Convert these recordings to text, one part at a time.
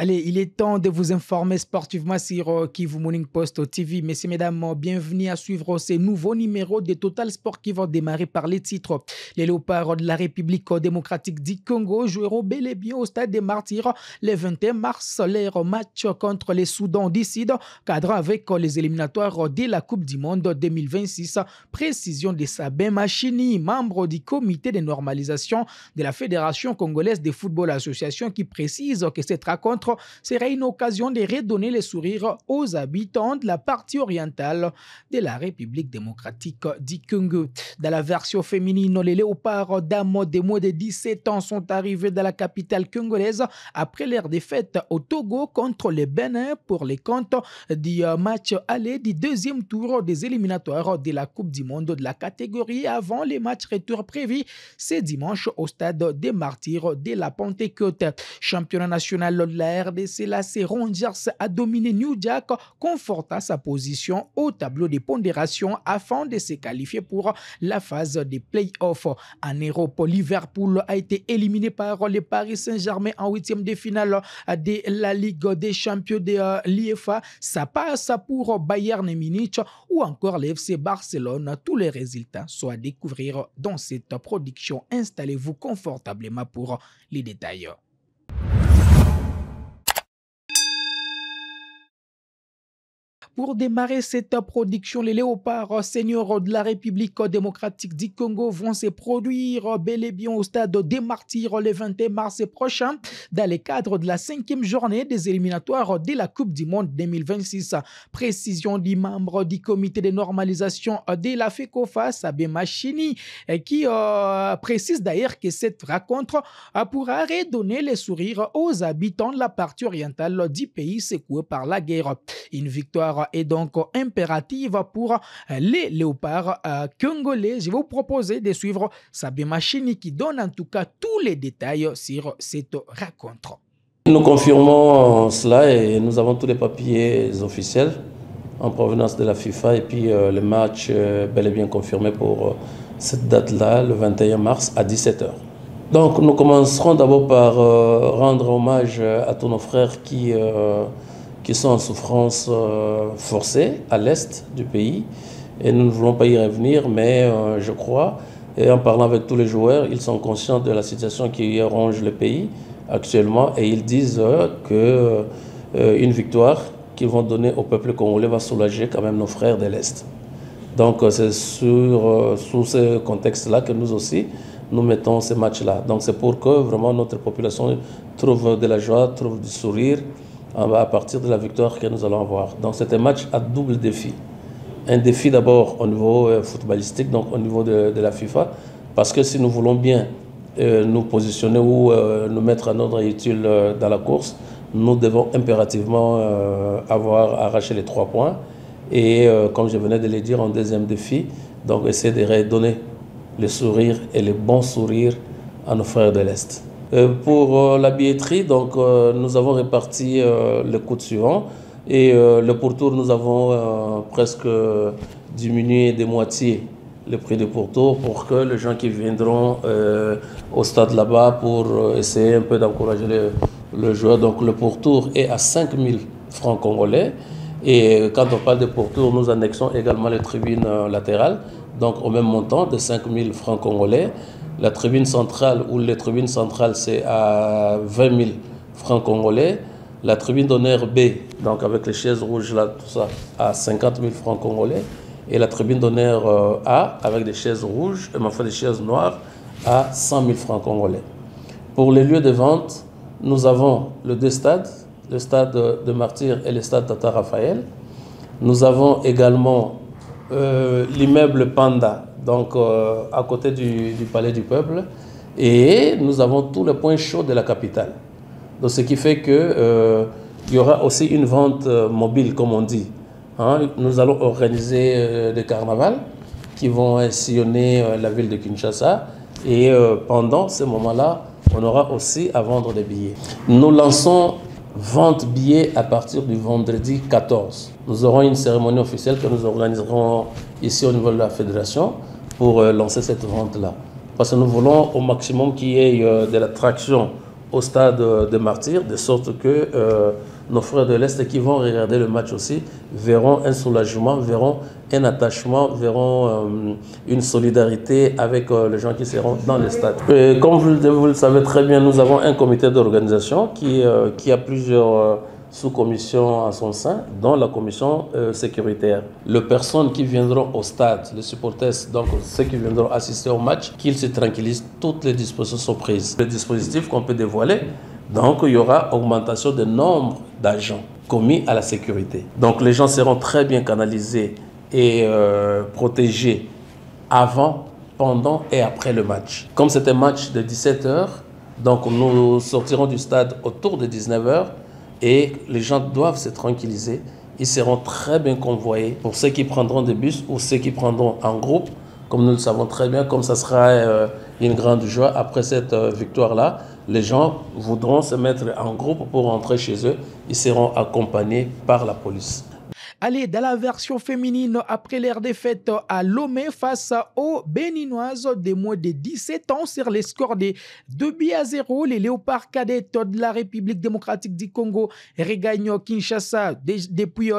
Allez, il est temps de vous informer sportivement sur Kivu Morning Post TV. Messieurs, mesdames, bienvenue à suivre ces nouveaux numéros de Total Sport qui vont démarrer par les titres. Les Léopards de la République démocratique du Congo joueront bel et bien au stade des Martyrs le 21 mars leur match contre les Soudan du Sud, cadre avec les éliminatoires de la Coupe du Monde 2026. Précision de Sabin Machini, membre du comité de normalisation de la Fédération congolaise de football association, qui précise que cette rencontre sera une occasion de redonner le sourire aux habitants de la partie orientale de la République démocratique du Congo. Dans la version féminine, les Léopards dames de moins de 17 ans sont arrivés dans la capitale congolaise après leur défaite au Togo contre le Bénin pour les comptes du match aller du deuxième tour des éliminatoires de la Coupe du Monde de la catégorie avant les matchs retour prévus ce dimanche au stade des Martyrs de la Pentecôte. Championnat national de la RDC, la Rangers a dominé New Jack, confortant sa position au tableau de pondération afin de se qualifier pour la phase des play-offs. En Europe, Liverpool a été éliminé par le Paris Saint-Germain en huitième de finale de la Ligue des champions de l'UEFA. Ça passe pour Bayern Munich ou encore le FC Barcelone. Tous les résultats sont à découvrir dans cette production. Installez-vous confortablement pour les détails. Pour démarrer cette production, les Léopards seniors de la République démocratique du Congo vont se produire bel et bien au stade des Martyrs le 21 mars prochain dans le cadre de la 5e journée des éliminatoires de la Coupe du Monde 2026. Précision du membre du comité de normalisation de la FECOFA, Sabin Machini, qui précise d'ailleurs que cette rencontre pourra redonner le sourire aux habitants de la partie orientale du pays secoué par la guerre. Une victoire est donc impérative pour les Léopards congolais. Je vais vous proposer de suivre Sabin Machini qui donne en tout cas tous les détails sur cette rencontre. Nous confirmons cela et nous avons tous les papiers officiels en provenance de la FIFA et puis le match bel et bien confirmé pour cette date-là, le 21 mars à 17 h. Donc nous commencerons d'abord par rendre hommage à tous nos frères qui sont en souffrance forcée à l'est du pays. Et nous ne voulons pas y revenir, mais je crois, et en parlant avec tous les joueurs, ils sont conscients de la situation qui ronge le pays actuellement et ils disent qu'une victoire qu'ils vont donner au peuple congolais va soulager quand même nos frères de l'Est. Donc c'est sous ce contexte-là que nous aussi, nous mettons ces matchs-là. Donc c'est pour que vraiment notre population trouve de la joie, trouve du sourire, à partir de la victoire que nous allons avoir. Donc c'est un match à double défi. Un défi d'abord au niveau footballistique, donc au niveau de la FIFA, parce que si nous voulons bien nous positionner ou nous mettre à notre utile dans la course, nous devons impérativement avoir arraché les 3 points. Et comme je venais de le dire en deuxième défi, donc essayer de redonner le sourire et les bons sourires à nos frères de l'Est. Pour la billetterie, donc, nous avons réparti le coût suivant et le pourtour, nous avons presque diminué de moitié le prix du pourtour pour que les gens qui viendront au stade là-bas pour essayer un peu d'encourager le joueur. Donc le pourtour est à 5 000 francs congolais et quand on parle de pourtour, nous annexons également les tribunes latérales, donc au même montant de 5 000 francs congolais. La tribune centrale ou les tribunes centrales, c'est à 20 000 francs congolais. La tribune d'honneur B, donc avec les chaises rouges là, tout ça, à 50 000 francs congolais. Et la tribune d'honneur A, avec des chaises rouges, et enfin des chaises noires, à 100 000 francs congolais. Pour les lieux de vente, nous avons les 2 stades, le stade de Martyrs et le stade Tata Raphaël. Nous avons également l'immeuble Panda, donc à côté du Palais du Peuple, et nous avons tous les points chauds de la capitale. Donc, ce qui fait qu'il y aura aussi une vente mobile, comme on dit. Hein, nous allons organiser des carnavals qui vont sillonner la ville de Kinshasa, et pendant ce moment-là, on aura aussi à vendre des billets. Nous lançons vente billets à partir du vendredi 14. Nous aurons une cérémonie officielle que nous organiserons ici au niveau de la fédération pour lancer cette vente-là. Parce que nous voulons au maximum qu'il y ait de l'attraction au stade des Martyrs, de sorte que nos frères de l'Est qui vont regarder le match aussi verront un soulagement, verront un attachement, verront une solidarité avec les gens qui seront dans le stade. Et comme vous le savez très bien, nous avons un comité d'organisation qui a plusieurs sous-commissions à son sein, dont la commission sécuritaire. Les personnes qui viendront au stade, les supporters, donc ceux qui viendront assister au match, qu'ils se tranquillisent, toutes les dispositions sont prises. Le dispositif qu'on peut dévoiler, donc il y aura augmentation du nombre d'agents commis à la sécurité. Donc les gens seront très bien canalisés et protégés avant, pendant et après le match. Comme c'est un match de 17 h, donc nous sortirons du stade autour de 19 h. Et les gens doivent se tranquilliser. Ils seront très bien convoyés pour ceux qui prendront des bus ou ceux qui prendront en groupe. Comme nous le savons très bien, comme ça sera une grande joie après cette victoire-là, les gens voudront se mettre en groupe pour rentrer chez eux. Ils seront accompagnés par la police. Allez, dans la version féminine, après leur défaite à Lomé face aux Béninoises de moins de 17 ans sur les scores de 2-0, les Léopards cadets de la République démocratique du Congo regagnent Kinshasa depuis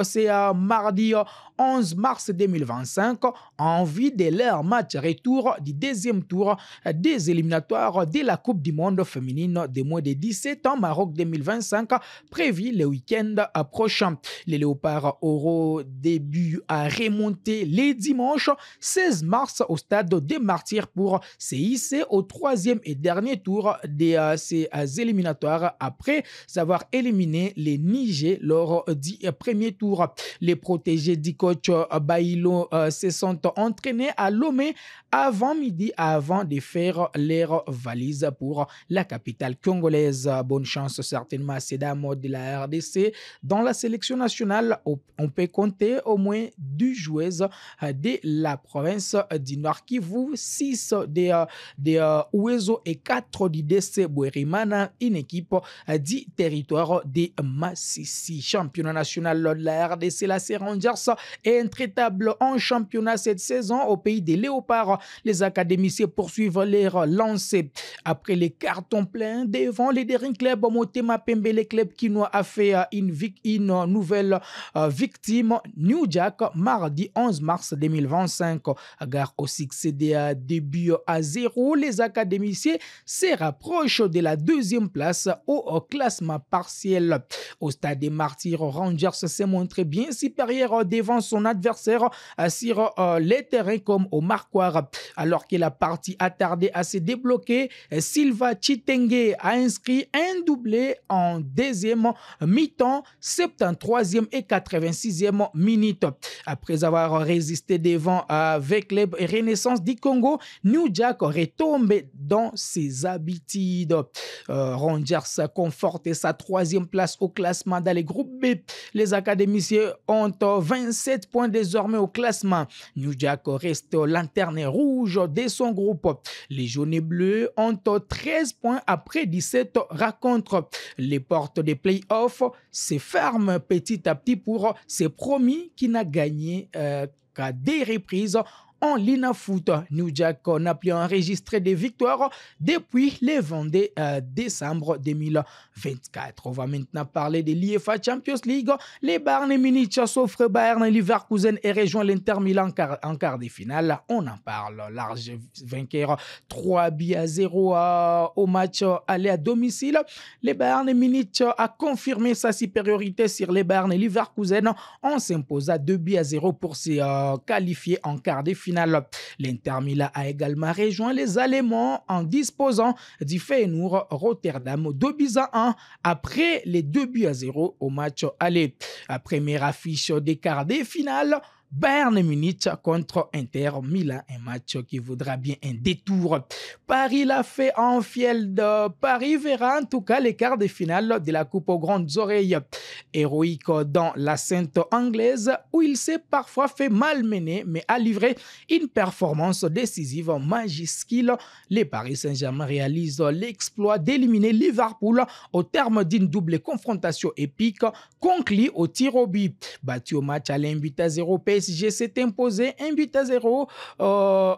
mardi 11 mars 2025 en vue de leur match retour du deuxième tour des éliminatoires de la Coupe du monde féminine de moins de 17 ans Maroc 2025 prévu le week-end prochain. Les Léopards auront début à remonter les dimanches 16 mars au stade des Martyrs pour se hisser au troisième et dernier tour de ces éliminatoires après avoir éliminé les Niger lors du premier tour. Les protégés du coach Bailo se sont entraînés à Lomé avant midi avant de faire leur valise pour la capitale congolaise. Bonne chance certainement à ces dames de la RDC. Dans la sélection nationale, on peut compter au moins 2 joueuses de la province du Nord Kivu, 6 de Ouezo et 4 du DC Bouerimana, une équipe du territoire de Massissi. Championnat national de la RDC, la Rangers est intraitable en championnat cette saison au pays des Léopards. Les académiciens poursuivent leur lancée. Après les cartons pleins devant les Daring Club, Motema Pembele Club qui nous a fait une nouvelle victime, New Jack, mardi 11 mars 2025. Gare au succès des débuts à 0, les académiciens se rapprochent de la deuxième place au classement partiel. Au stade des Martyrs, Rangers s'est montré bien supérieur devant son adversaire sur les terrains comme au marquoir. Alors que la partie a tardé à se débloquer, Silva Chitenge a inscrit un doublé en deuxième mi-temps, 73e et 86e minute. Après avoir résisté devant avec les Renaissance du Congo, New Jack retombe dans ses habitudes. Rangers conforte sa 3e place au classement dans les groupes B. Les académiciens ont 27 points désormais au classement. New Jack reste lanterne rouge de son groupe. Les jaunes et bleus ont 13 points après 17 rencontres. Les portes des playoffs se ferment petit à petit pour ces promis qui n'a gagné qu'à des reprises en Lina Foot. New Jack n'a plus enregistré des victoires depuis le 22 décembre 2024. On va maintenant parler de l'UEFA Champions League. Les Bayern Munich s'offrent Bayern Leverkusen et rejoint l'Inter Milan en quart de finale. On en parle. Large vainqueur 3-0 au match aller à domicile. Les Bayern Munich a confirmé sa supériorité sur les Bayern Leverkusen en s'imposant 2-0 pour se qualifier en quart de finale. L'Inter Milan a également rejoint les Allemands en disposant du Feyenoord Rotterdam 2-1 après les 2-0 au match aller. Première affiche des quarts de finale, Bayern Munich contre Inter Milan, un match qui voudra bien un détour. Paris l'a fait en Field. Paris verra en tout cas les quarts de finale de la Coupe aux Grandes Oreilles. héroïque dans la Sainte anglaise où il s'est parfois fait malmener mais a livré une performance décisive majuscule. Les Paris Saint-Germain réalisent l'exploit d'éliminer Liverpool au terme d'une double confrontation épique conclue au tir au but. Battu au match aller 1-0, PSG s'est imposé 1-0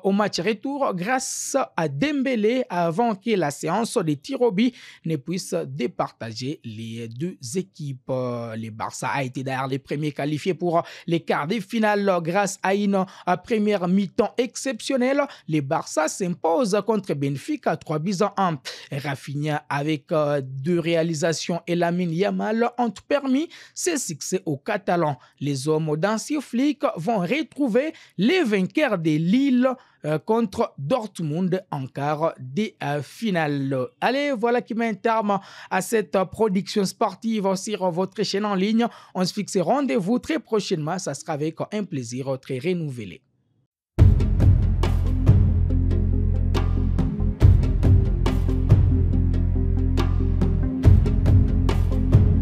au match retour grâce à Dembélé avant que la séance des tirs au but ne puisse départager les deux équipes. Le Barça a été d'ailleurs les premiers qualifiés pour les quarts de finale grâce à une première mi-temps exceptionnelle. Le Barça s'impose contre Benfica 3-1. Rafinha avec deux réalisations et Lamine Yamal ont permis ce succès aux Catalans. Les hommes d'ancien flic vont retrouver les vainqueurs de Lille contre Dortmund en quart de finale. Allez, voilà qui met un terme à cette production sportive sur votre chaîne en ligne. On se fixe rendez-vous très prochainement. Ça sera avec un plaisir très renouvelé.